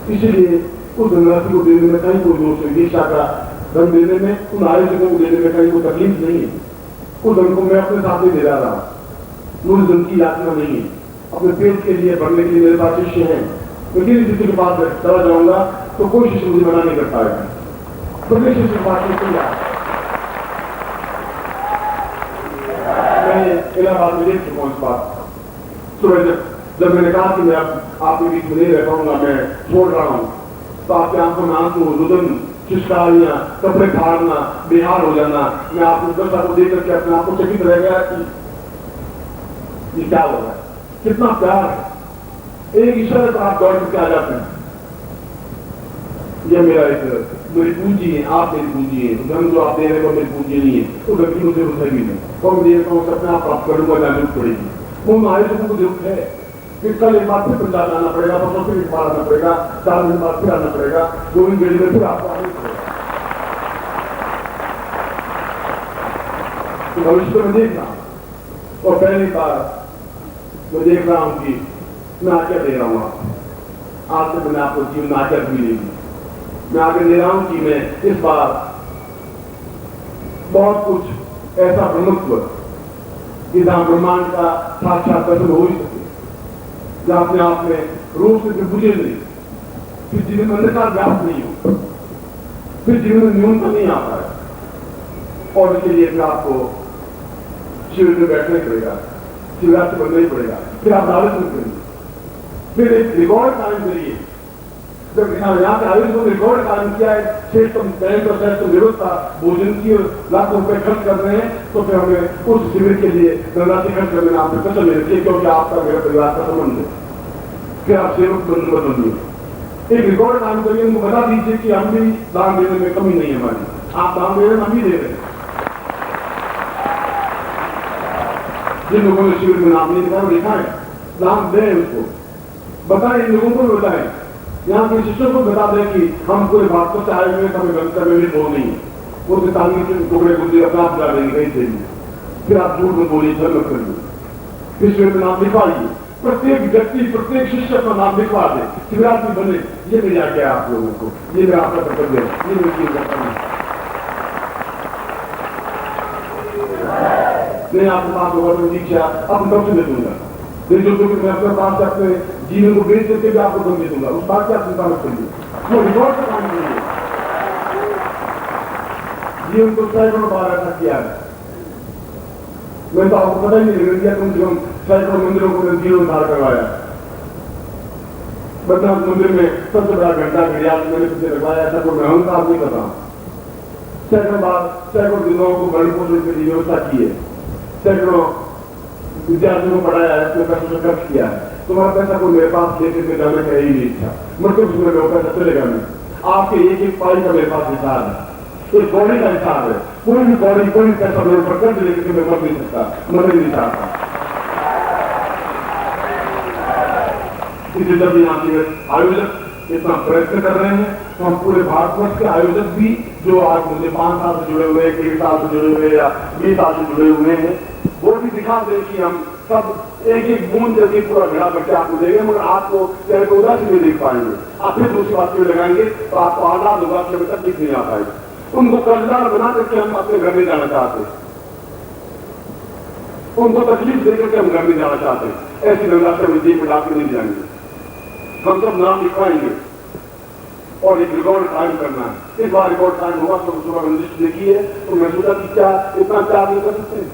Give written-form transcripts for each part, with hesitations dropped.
इसीलिए उस धनराशि को देने में कहीं कोई दोष नहीं, दीक्षा का धन देने में, उन आयोजकों को देने में कहीं कोई तकलीफ नहीं है। उस धन को मैं अपने साथ ही दे रहा रहा, मुझे धन की यातना नहीं है। अपने पेट के लिए भरने के लिए मेरे पास शिष्य हैं, मैं किसी शिष्य के पास चला जाऊंगा तो कोई शिष्य मुझे मना नहीं कर पाएगा, तो मैं शिष्य के पास नहीं आ। मैं इलाहाबाद में देख चुका हूँ इस बात। तो जब मैंने कहा कि मैं आपके बीच में नहीं रह पाऊंगा, मैं छोड़ रहा हूं, तो आपके आंखों में आंसू, रुदन, शिष्टारियां, कपड़े फाड़ना, बेहाल हो जाना, मैं आपको दर्शा को देख करके अपने आप को चकित रह गया कि ये क्या हो रहा है, कितना प्यार है। एक इशारे पर आप दौड़ करके आ जाते हैं। यह मेरी पूंजी है, आप मेरी पूंजी है, धन जो आप दे रहे हो मेरी पूंजी नहीं है, तो गलती मुझे रुझे भी नहीं, और मैं देखता हूँ अपने आप प्राप्त करूंगा, जाने पड़ेगी। वो आयोजकों को जरूरत है, फिर कल एक बार फिर पंजाब आना पड़ेगा, परसों फिर एक बार आना पड़ेगा, 4 दिन बाद फिर आना पड़ेगा, 2 दिन गेड़ी में फिर आपको आना पड़ेगा। तो भविष्य में देख रहा हूं, और पहली बार मैं देख रहा हूं कि मैं आज्ञा दे रहा हूं, आज से मैंने आपको जीवन आज्ञा मिलेगी। मैं आगे दे रहा हूं कि मैं इस बार बहुत कुछ ऐसा ब्रह्मत्व कि जहां ब्रह्मांड का साक्षात दर्शन हो ही सके, जहां अपने आप में रूप से बुझे नहीं, फिर जीवन में अंधकार व्याप्त नहीं हो, फिर जीवन में न्यूनतम नहीं आता है। और इसके लिए फिर आपको शिविर में बैठना ही पड़ेगा, शिवरात्रि बनना ही पड़ेगा, फिर आप लालच में करेंगे, फिर एक रिकॉर्ड कायम करिए। जब यहाँ के आयोजकों ने रिकॉर्ड कायम किया है, 6% व्यवस्था भोजन की लाखों रुपए खर्च कर रहे हैं, तो फिर हमें उस शिविर के लिए धनराशि खर्च करने में आपने कसम ले रखी है, क्योंकि आपका मेरा परिवार का संबंध है। फिर आप सेवक बनिए, एक रिकॉर्ड कायम करिए, उनको बता दीजिए कि हम भी दान देने में कमी नहीं है हमारी, आप दान दे रहे हैं, हम भी दे रहे हैं। जिन लोगों ने शिविर में नाम नहीं लिखा लिखा है, दान दें उसको, बताएं, इन लोगों को बताएं, यहाँ के शिष्यों को बता दें कि हम पूरे भारत से आए हुए हमें गलत करने में वो नहीं है, वो तांगे के टुकड़े गुंडे अपना आप जा देंगे कहीं से भी, फिर आप झूठ में बोलिए, धर्म करिए, फिर शिविर में नाम लिखवाइए, प्रत्येक व्यक्ति प्रत्येक शिष्य अपना नाम लिखवा दे, शिवरात्रि बने। ये मेरी आज्ञा है आप लोगों को, ये मेरा आपका कर्तव्य है, ये मेरी कर्तव्य मैं आपके पास होगा दीक्षा अपने तरफ से दे दूंगा, जो मैं अपने पास से अपने जीवन को बेच करके भी आपको दम दे दूंगा, उस बात की आप चिंता मत करिए, वो रिकॉर्ड से काम करिए। जीवन को सैकड़ों बार ऐसा किया है, मैं तो आपको पता ही नहीं लग गया, कम से कम सैकड़ों मंदिरों को मैं जीवन धार करवाया। बद्रीनाथ मंदिर में सबसे बड़ा घंटा घड़ियाल मैंने पीछे लगवाया, ऐसा कोई अहंकार नहीं कर रहा। सैकड़ों बार सैकड़ों दिनों को भरण पोषण के लिए व्यवस्था की है, सैकड़ों विद्यार्थियों को पढ़ाया है, उसमें पैसा खर्च किया है। तुम्हारा पैसा कोई मेरे पास लेकर के जाने का ही नहीं था, मतलब उसमें मेरा पैसा चलेगा नहीं। आपके एक एक पाई का मेरे पास हिसाब है, एक कौड़ी का हिसाब है, कोई भी कौड़ी कोई भी पैसा मेरे ऊपर कर्ज लेकर के मैं मर नहीं सकता, मर नहीं चाहता। इसलिए जब यहाँ के आयोजक इतना प्रयत्न कर रहे हैं, तो हम पूरे भारतवर्ष के आयोजक भी जो आज मुझे 5 साल से जुड़े हुए, 1 साल से जुड़े हुए या 20 साल से जुड़े हुए हैं, वो भी दिखा दे कि हम सब एक एक बूंद जैसे पूरा घड़ा करके आपको देंगे, मगर आपको चाहे तो उदासी नहीं देख पाएंगे। आप फिर दूसरी बात में लगाएंगे तो आपको आजाद होगा कि अभी तकलीफ नहीं आ पाएगी। उनको कर्जदार बना करके हम अपने घर में जाना चाहते हैं, उनको तकलीफ देकर के हम घर में जाना चाहते हैं। ऐसी धनराशि में जेब में डालकर नहीं जाएंगे, हम सब नाम लिखवाएंगे और एक रिकॉर्ड कायम करना है। एक बार रिकॉर्ड कायम होगा तो सुबह लिस्ट देखी है, तो मैं सोचा कि क्या इतना प्यार नहीं कर सकते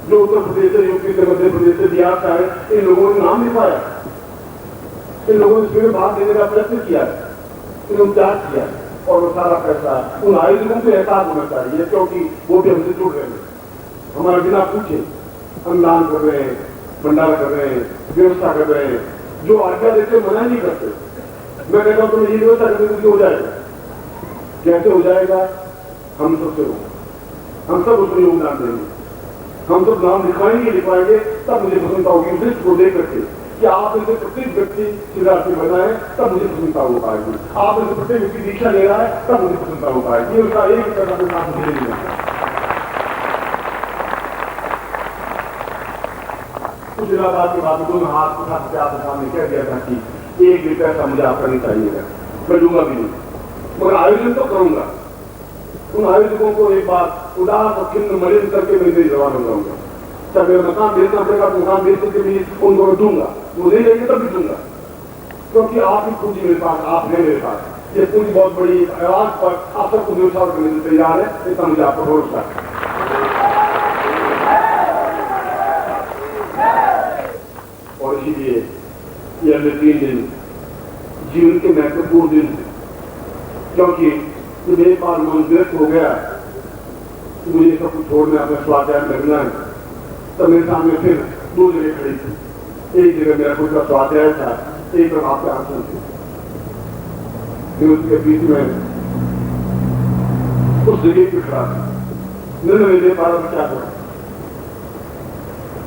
जो उत्तर प्रदेश से, यूपी से, मध्य प्रदेश से, बिहार से आए, इन लोगों ने नाम लिखवाया, इन लोगों ने इसमें भाग देने का प्रयत्न किया, इन्होंने त्याग किया, और वो सारा पैसा उन आयोजकों को एहसास होना चाहिए, क्योंकि वो भी हमसे जुड़ रहे हैं, हमारा बिना पूछे अनुदान कर रहे हैं, भंडारा कर रहे हैं, व्यवस्था कर रहे हैं, जो आज्ञा देते मना नहीं करते। मैं कहता हूं तुम्हें ये व्यवस्था करने से हो जाएगा, कैसे हो जाएगा, हम सबसे हो, हम सब उसमें योगदान देंगे, हम सब नाम लिखवाएंगे, तब मुझे प्रसन्नता होगी उस लिस्ट को देख करके कि आप इनसे प्रत्येक व्यक्ति शिवरात्रि बनाए, तब मुझे प्रसन्नता हो पाएगी। आप इनसे प्रत्येक व्यक्ति दीक्षा ले रहा है, तब मुझे प्रसन्नता हो पाएगी। ये उसका एक तरह से काम मुझे नहीं है। कुछ इलाहाबाद के बाद दोनों हाथ उठा के आपके सामने कह दिया था कि एक भी पैसा मुझे आपका नहीं चाहिएगा, मैं दूंगा भी नहीं, मगर आयोजन तो करूंगा। उन आयोजकों को एक बात उदास और खिन्न मलिन करके मैं मेरी जवान हो जाऊंगा। चाहे मेरा मकान बेचना पड़ेगा तो मकान बेचने के लिए उनको मैं दूंगा, वो नहीं लेंगे तब भी दूंगा, क्योंकि आप ही पूंजी मेरे पास, आप है मेरे पास। ये पूंजी बहुत बड़ी आवाज पर आप सबको न्यौछावर करने के तैयार है, इतना मुझे आपको भरोसा है। और इसीलिए ये अगले 3 दिन जीवन के महत्वपूर्ण दिन थे, क्योंकि जब एक बार मन व्यक्त हो गया मुझे सब कुछ छोड़ना, अपना स्वाध्याय लगना है, तब मेरे सामने फिर 2 जगह खड़ी थी। एक जगह मेरा खुद का स्वाध्याय था, एक तरफ आपके आंसू थे। फिर उसके बीच में उस जगह पे खड़ा था, निर्णय ले पा रहा क्या करा,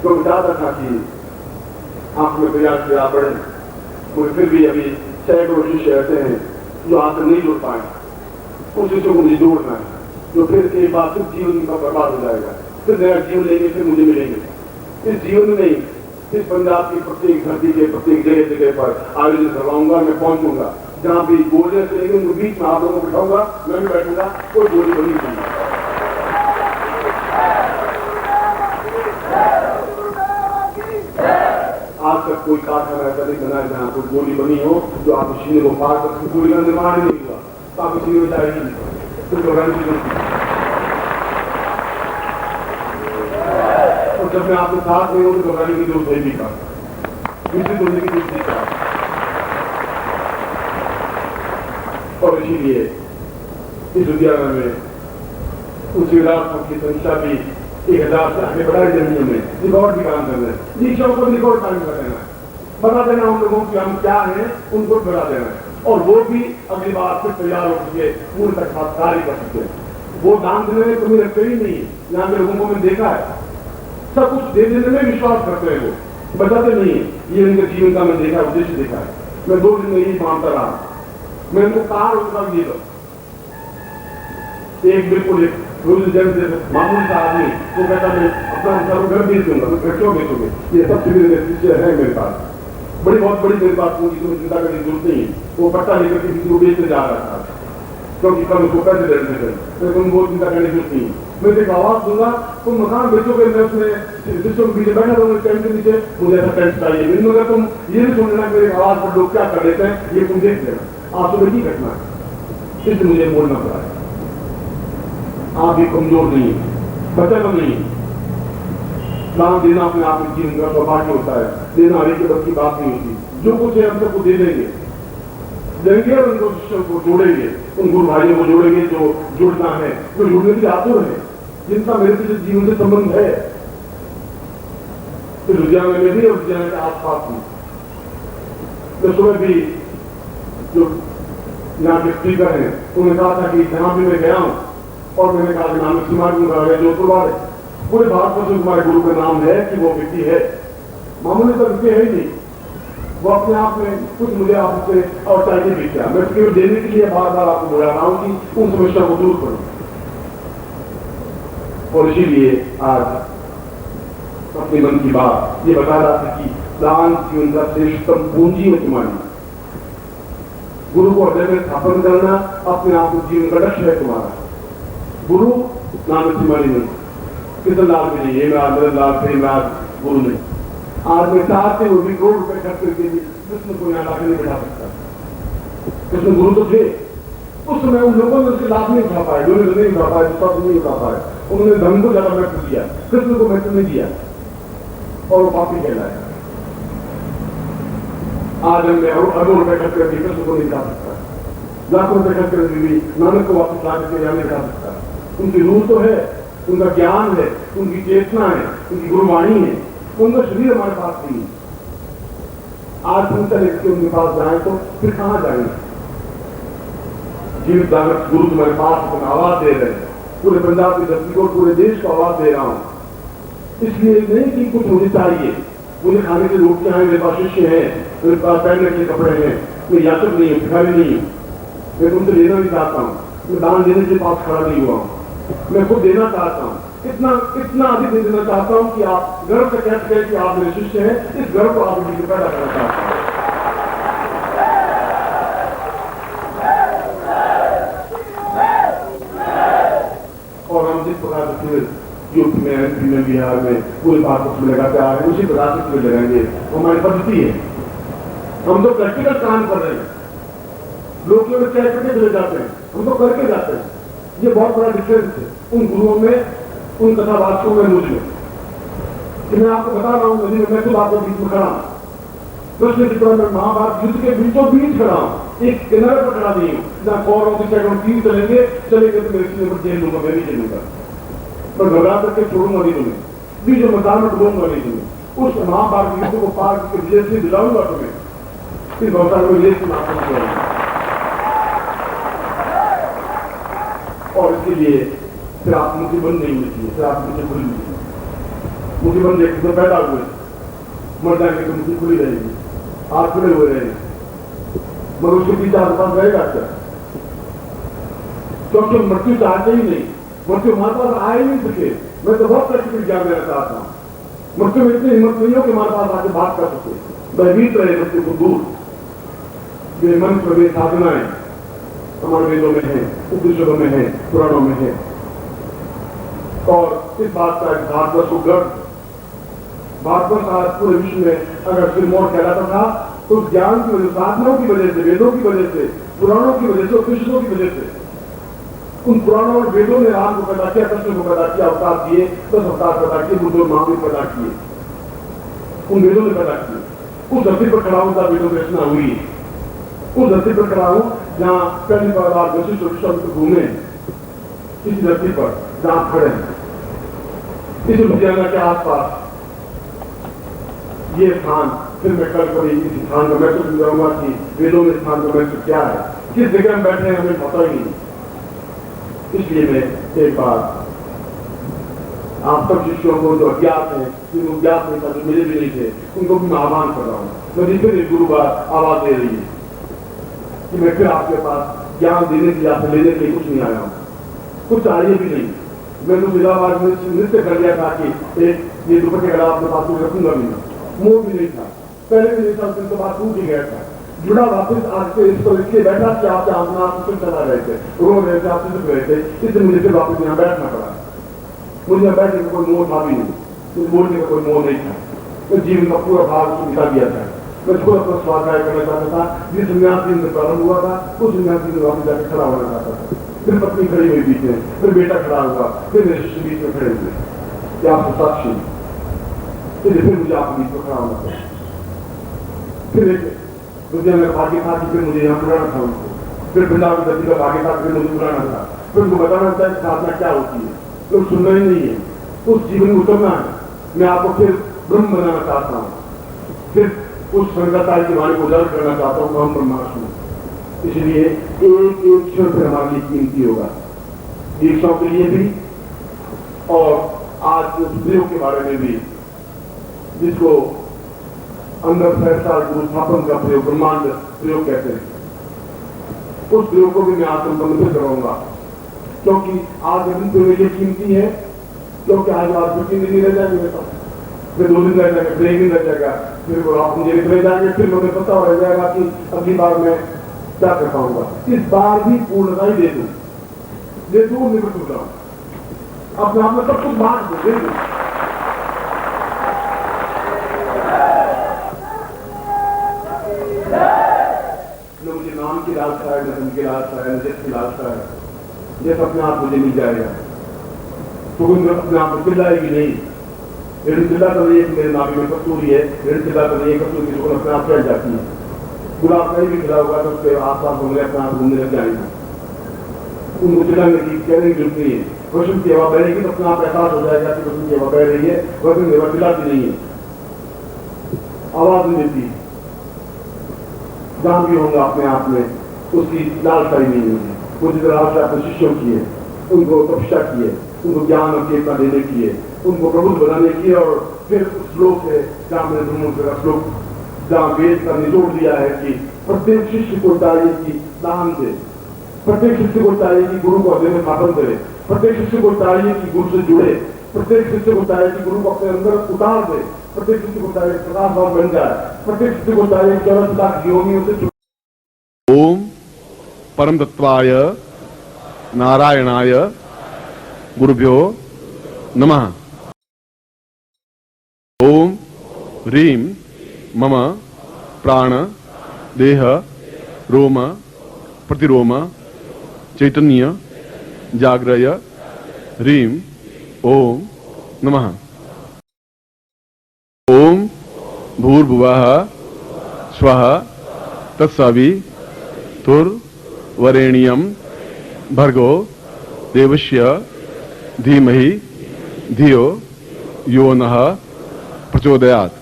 तो चाहता था कि आंख में प्रयास किया बढ़े, मुझे फिर भी अभी सैकड़ों शिष्य ऐसे हैं जो आंख नहीं जुड़ पाए, उन शिष्यों को मुझे जोड़ना है, जो फिर एक बार फिर जीवन का बर्बाद हो जाएगा, फिर नया जीवन लेंगे, फिर मुझे मिलेंगे। इस जीवन में इस पंजाब की प्रत्येक धरती के प्रत्येक जगह जगह पर आयोजन करवाऊंगा, मैं पहुंचूंगा, जहां भी गोलियां चलेंगे उनके बीच में आप लोगों को बिठाऊंगा, मैं भी बैठूंगा, कोई गोली बनी नहीं। आज तक कोई कारखाना ऐसा नहीं बना जहां कोई गोली बनी हो जो आप मशीने को पार कर गोली का निर्माण नहीं हुआ, तो आप मशीने में जाएगी नहीं, तो रणनीति। और जब मैं आपके साथ नहीं हूं तो घबराने की जरूरत है भी का, दूसरी बोलने की जरूरत नहीं का। और इसीलिए इस उद्यान में उस विरासतों की संख्या भी 1000 से आगे बढ़ाई जानी में रिकॉर्ड भी काम करना है, नीचों को रिकॉर्ड काम कर देना है, बता देना उन लोगों की हम क्या हैं, उनको बढ़ा देना है, और वो भी अगली बार फिर तैयार हो सके, पूर्ण तक कार्य कर सके। वो दान देने में कमी रखते ही नहीं, यहाँ के लोगों को मैंने देखा है, सब कुछ दे देने में विश्वास करते हैं, वो बचाते नहीं है। ये उनके जीवन का मैं देखा, उद्देश्य देखा है। मैं 2 दिन में यही मानता रहा, मैं उनको कहा उनका ये लो, एक बिल्कुल एक मामूली सा आदमी वो कहता मैं अपना घर बेच दूंगा, तो क्यों बेचोगे, ये सब शिविर है मेरे पास, बहुत बड़ी मेरे पास पूंजी, तुम्हें चिंता करने की जरूरत नहीं है। वो पट्टा लेकर के किसी को बेचने जा रहा था, क्योंकि कल उसको पैसे देने थे, तो तुम वो चिंता करने की जरूरत नहीं है। मैं एक आवाज दूंगा, तुम मकान बेचोगे, मैं उसमें सिस्टम पीछे बैठा रहूंगा टेंट के नीचे, मुझे ऐसा टेंट चाहिए, मगर तुम ये नहीं सुन लेना मेरी आवाज पर लोग क्या कर लेते हैं, ये तुम देख लेना, आप सुबह की घटना है, इसलिए मुझे बोलना पड़ा है। आप भी कमजोर नहीं है, बचन नहीं है, दान देना अपने आप में जीवन का सौभाग्य होता है, देना हर एक बस की बात नहीं होती। जो कुछ है हम सबको दे देंगे और उनको शिष्यों को जोड़ेंगे, उन गुरु भाइयों को जोड़ेंगे जो जुड़ना है, जो जुड़ने के आतुर है, जिनका मेरे पीछे जीवन से संबंध है, तो लुधियाना में भी और लुधियाना के आसपास भी। तो सुबह भी जो यहाँ के स्पीकर हैं उन्होंने कहा था कि जहां भी मैं गया हूं, और मैंने कहा कि नाम सीमा जोधपुर पूरे भारत वर्ष में तुम्हारे गुरु का नाम है कि वो व्यक्ति है, मामूली तो व्यक्ति है ही नहीं, वो अपने आप में कुछ मुझे आपसे और चाहिए भी क्या, मैं केवल देने के लिए बार बार आपको बोला रहा हूं कि उन समस्या को दूर करो। और इसीलिए आज अपने मन की बात ये बता रहा था कि दान जीवन का श्रेष्ठतम पूंजी में तुम्हारी, गुरु को हृदय में स्थापन करना अपने आप को जीवन का लक्ष्य है तुम्हारा। गुरु नाम सिमानी नहीं, कितने लाभ भी नहीं, लाभ प्रेमराज गुरु नहीं। आज मैं चाहते वो भी करोड़ रुपए खर्च करके भी कृष्ण को यहाँ लाके नहीं बैठा सकता। कृष्ण गुरु तो थे, उस समय उन लोगों ने उसके लाभ नहीं उठा पाए, जो नहीं उठा पाए, सब नहीं उठा पाए, उन्होंने धर्म को ज्यादा महत्व दिया, कृष्ण को महत्व नहीं दिया, और वो पापी कहलाया। आज हमने अरबों रुपए खर्च करके कृष्ण को नहीं ला सकता, लाखों रुपए खर्च करके भी नानक को वापस ला करके यहाँ नहीं ला सकता। उनकी रूह तो है, उनका ज्ञान है, उनकी चेतना है, उनकी गुरुवाणी है, उनका शरीर हमारे पास नहीं है। आज चिंता लेकर उनके पास जाए तो फिर कहां जाएंगे? जीवित जागृत गुरु तुम्हारे पास तुम आवाज दे रहे हैं, पूरे पंजाब की धरती को, पूरे देश को आवाज दे रहा हूं। इसलिए नहीं कि कुछ मुझे चाहिए, मुझे खाने की रोटियां हैं, मेरे पास शिष्य हैं, मेरे पास पहनने के कपड़े हैं, मैं याचक नहीं हूं, भिखारी नहीं हूं, मैं तुमसे लेना भी चाहता हूं, मैं दान देने के पास खड़ा नहीं हुआ हूं, मैं खुद देना चाहता हूं, इतना अधिक नहीं देना चाहता हूं कि आप गर्व से कह सकें कि आप मेरे शिष्य हैं। इस गर्व को आप पैदा करना चाहता हूं। में बिहार में पूरे भारत में लगाते आ रहे हैं, उसी प्रकार से इसमें लगाएंगे। हमारी पद्धति है, हम तो प्रैक्टिकल काम कर रहे हैं। लोग केवल कह करके चले जाते हैं, हम तो करके जाते हैं। ये बहुत बड़ा डिफरेंस है उन गुरुओं में, उन कथावाचकों में, मुझ में। कि मैं आपको बता रहा हूं, नदी में मैं खुद आपके बीच में खड़ा हूं, कृष्ण चित्र में महाभारत युद्ध के बीचों बीच खड़ा हूं, एक किनारे पर खड़ा नहीं हूं। जहां कौरवों की साइड तीर चलेंगे तो मेरे सीने पर जेल लूंगा, मैं भी जेलूंगा, पर घबरा करके छोड़ूंगा नहीं तुम्हें, बीच में मैदान में डूबूंगा नहीं तुम्हें। उस महाभारत युद्ध को पार करके विजय से दिलाऊंगा तुम्हें, इस भवसार में ले सुना। और इसके लिए फिर आप मुसीबत नहीं होनी चाहिए, फिर आप मुझे खुली नहीं, मुसीबत देखते तो पैदा हुए, मर जाएंगे तो मुझे खुली रहेगी, आप खुले हुए रहेंगे, मगर उसके पीछे आपके पास रहेगा क्या? क्योंकि मृत्यु चाहते ही नहीं, मृत्यु हमारे पास आए नहीं सके। मैं तो बहुत प्रैक्टिकल ज्ञान देना चाहता हूं, मृत्यु में इतनी हिम्मत नहीं हो कि हमारे पास आके बात कर सके, भयभीत रहे मृत्यु को दूर। ये मन प्रवेश साधनाएं हमारे वेदों में है, उपनिषदों में है, पुराणों में है। और इस बात का भारतवर्ष को गर्व, भारतवर्ष आज पूरे विश्व में अगर सिरमौर कहलाता था तो ज्ञान की वजह, साधनाओं की वजह से, वेदों की वजह से, पुराणों की वजह से, उपनिषदों की वजह से। उन पुराणों और वेदों ने राम को पैदा किया, कृष्ण को पैदा किया, अवतार दिए, 10 अवतार पैदा किए, बुद्ध और महावीर पैदा किए, उन वेदों ने पैदा किए। उस धरती पर खड़ा होता वेदों की रचना हुई, उस धरती पर खड़ा हूं जहां पहली बार वशिष्ठ और विश्वामित्र घूमे, इसी धरती पर जहां खड़े हैं, इस लुधियाना के आसपास ये स्थान। फिर मैं कल कभी इस स्थान का महत्व समझाऊंगा कि वेदों में स्थान का महत्व क्या है, किस जगह में बैठे हैं हमें पता ही नहीं। इसलिए मैं एक बार आप सब शिष्यों को जो अज्ञात है, जिनको ज्ञात नहीं था, जो मिले भी नहीं थे, उनको भी मैं आह्वान कर रहा हूं। नदी फिर एक गुरु का आवाज दे रही है कि मैं फिर आपके पास ज्ञान देने के लिए, आपसे लेने के लिए कुछ नहीं आया हूं, कुछ चाहिए भी नहीं। मैंने जिलावार में नृत्य कर लिया था कि एक ये दुपट्टे का अपने पास में रखूंगा भी नहीं, मोह भी नहीं था, पहले भी नहीं था, उसके बाद टूट ही गया था। जुड़ा वापस आज से इस पर इसलिए बैठा कि आपके आत्मा आप चला रहे थे, रो रहे थे, आप चुप रहे थे, इसलिए मुझे फिर वापस यहाँ बैठना पड़ा। मुझे यहाँ बैठने का कोई मोह था भी नहीं, बोलने का कोई मोह नहीं था, तो जीवन का पूरा भाग उसको बिता दिया था। मैं खुद अपना स्वाध्याय करना चाहता था, जिस सन्यासी में प्रारंभ हुआ था उस सन्यासी में वापस जाकर खड़ा होना चाहता था। फिर पत्नी खड़ी हुई बीच में, फिर बेटा खड़ा हुआ, फिर मेरे शिष्य बीच में खड़े हुए, क्या आपको साक्षी, फिर मुझे आपके बीच में खड़ा होना था। फिर एक मुझे मैं भाग्य था कि फिर मुझे यहाँ बुलाना था उनको, फिर वृंदावन धरती का भाग्य था, फिर मुझे बुलाना था, फिर उनको बताना था कि साधना क्या होती है। तो सुनना ही नहीं है, उस जीवन में उतरना है। मैं आपको फिर ब्रह्म बनाना चाहता हूँ, फिर उस संगताई की वाणी को उजागर करना चाहता हूँ, हम ब्रह्मास्मि। इसलिए एक एक क्षण फिर हमारे लिए कीमती होगा, दीक्षाओं के लिए भी और आज उस प्रयोग के बारे में भी, जिसको अंदर फैसला स्थापन का प्रयोग, ब्रह्मांड प्रयोग कहते हैं, उस प्रयोग को भी मैं आज संबंधित कराऊंगा। क्योंकि आज दिन तो मेरे लिए कीमती है, क्योंकि आज 2-3 दिन रह जाएंगे मेरे पास, फिर 2 दिन रह जाएंगे, फिर 1 दिन रह जाएगा, फिर आप मुझे रह जाएंगे, फिर मुझे पता रह जाएगा कि अगली बार मैं क्या कर पाऊंगा। इस बार भी पूर्णता ही दे दूं, निवृत्त हो जाऊं, अपने आप में सब कुछ बांट दे दूं। न मुझे नाम की लालसा है, न धन की लालसा है, न जस की लालसा है, जैसे अपने आप मुझे मिल जाएगा तो अपने आप में चिल्लाएगी नहीं। ऋण चिल्ला तो नहीं, मेरे नाभि में कस्तूरी है, ऋण चिल्ला तो नहीं, कस्तूरी की अपने आप फैल जाती है। गुलाब कहीं भी खिला होगा तो उसके आसपास होंगे, अपने आप घूमने लग जाएंगे, उनको चिल्लाने की कहने की जरूरत नहीं है। वसंत की हवा बहेगी तो अपने आप एहसास हो जाएगा कि वसंत की हवा बह रही है, वसंत की हवा चिल्लाती नहीं है, आवाज नहीं देती। जहां भी होगा अपने आप में उसकी लालसा ही नहीं होगी। वो जिस लालसा अपने शिष्यों की है, उनको तपस्या की है, उनको ज्ञान और चेतना देने की है, उनको प्रबुद्ध बनाने की है। और फिर उस श्लोक है जहां मैंने ब्रह्मोत्तर का श्लोक, जहां वेद का निचोड़ दिया है कि प्रत्येक शिष्य को चाहिए कि दान दे, प्रत्येक शिष्य को चाहिए कि गुरु को हृदय में स्थापन करे, प्रत्येक शिष्य को चाहिए कि गुरु से जुड़े, प्रत्येक शिष्य को चाहिए कि गुरु को अपने अंदर उतार दे, प्रत्येक शिष्य को चाहिए प्रकाश भाव बन जाए, प्रत्येक शिष्य को चाहिए 14 लाख योगियों से। ओम परम तत्वाय नारायणाय गुरुभ्यो नमः। ओम ह्रीं मम प्राण देह रोम प्रतिरोम चैतन्य जाग्रय ह्रीं ओम नमः। ओम भूर्भुवः स्वः तत्सवितुर्वरेण्यं भर्गो देवस्य धीमहि धियो यो नः प्रचोदयात्।